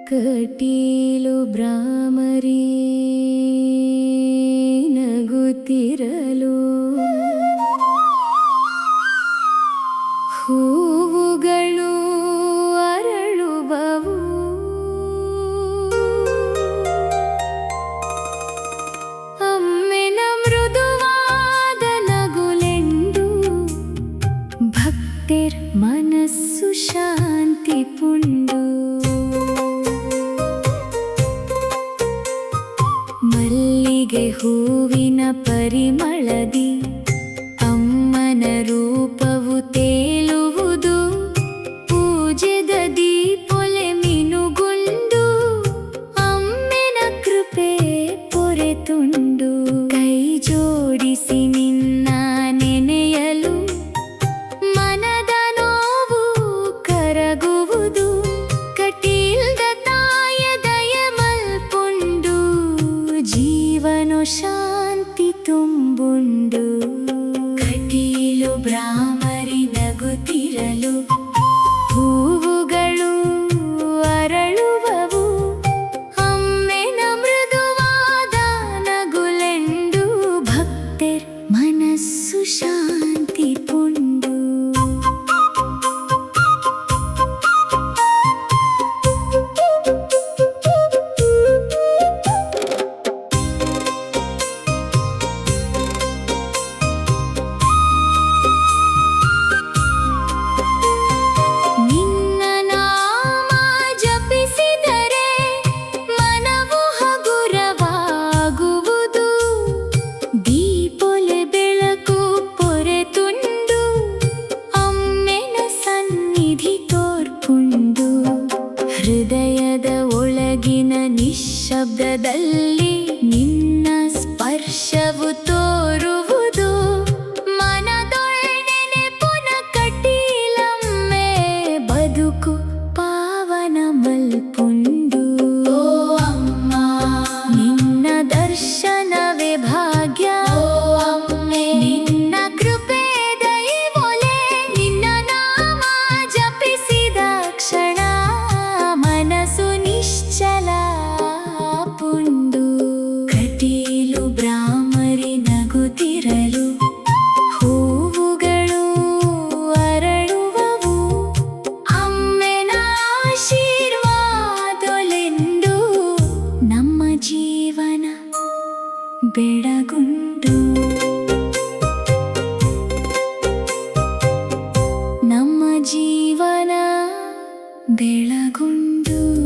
ಕಟೀಲು ಭ್ರಾಮರಿ ನಗುತ್ತಿರಲು ಹೂವುಗಳು ಅರಳುವವು. ಅಮ್ಮೆನ ಮೃದುವಾದ ನಗುಲೆಂದು ಭಕ್ತೆರ್ ಮನಸ್ಸು ಶಾಂತಿ ಪುಂಡು. ಮಲ್ಲಿಗೆ ಹೂವಿನ ಪರಿಮಳದಿ ಅಮ್ಮನ ರೂಪವು ತೇಲುವುದು. ಪೂಜೆದ ದೀಪೊಲೆ ಮಿನುಗುಂಡು ಅಮ್ಮೆನ ಕೃಪೆ ಪೊರೆತುಂಡು. ಕೈ ಜೋಡಿಸಿ ನಿನ್ನ ನೆನೆಯಲು ಮನದ ನೋವು ಕರಗುವುದು. ಕಟೀಲ್ದ ತಾಯ ದಯ ಮಲ್ಪುಂಡು ಜೀವನ ಶಾಂತಿ ತುಂಬುಂಡು. ಕಟೀಲು ಭ್ರಾಮರಿ ನಗುತ್ತಿರಲು ಹೂವುಗಳು ಅರಳುವವು. ಅಮ್ಮೆನ ಮೃದುವಾದ ನಗುಲೆಂದು ಭಕ್ತೆರ್ ಮನಸ್ಸು ಶಾಂತಿ ಪುಂಡು. ಹೃದಯದ ಒಳಗಿನ ನಿಶ್ಶಬ್ದದಲ್ಲಿ ನಿನ್ನ ಸ್ಪರ್ಶವು ತೋರುವುದು. ಮನದೊಳನೆ ಪುನಃ ಕಟೀಲಮ್ಮೆ ಬದುಕು ಪಾವನ ಮಲ್ಪುಂಡು. ಓ ಅಮ್ಮ ನಿನ್ನ ದರ್ಶನವೇ ಭಾಗ್ಯ. ಓ ಅಮ್ಮೆ ನಿನ್ನ ಕೃಪೆ ದಯವೊಲೆ. ನಿನ್ನ ನಾಮ ಜಪಿಸಿದ ಕ್ಷಣ ಮನಸ್ಸು ನಿಶ್ಚಲ ಪುಂಡು. ಕಟೀಲು ಭ್ರಾಮರಿ ನಗುತ್ತಿರಲು ಹೂವುಗಳು ಅರಳುವವು. ಅಮ್ಮೆನ ಆಶೀರ್ವಾದಲೆಂದು ನಮ್ಮ ಜೀವನ ಬೆಳಗುಂಡು. ನಮ್ಮ ಜೀವನ ಬೆಳಗುಂಡು.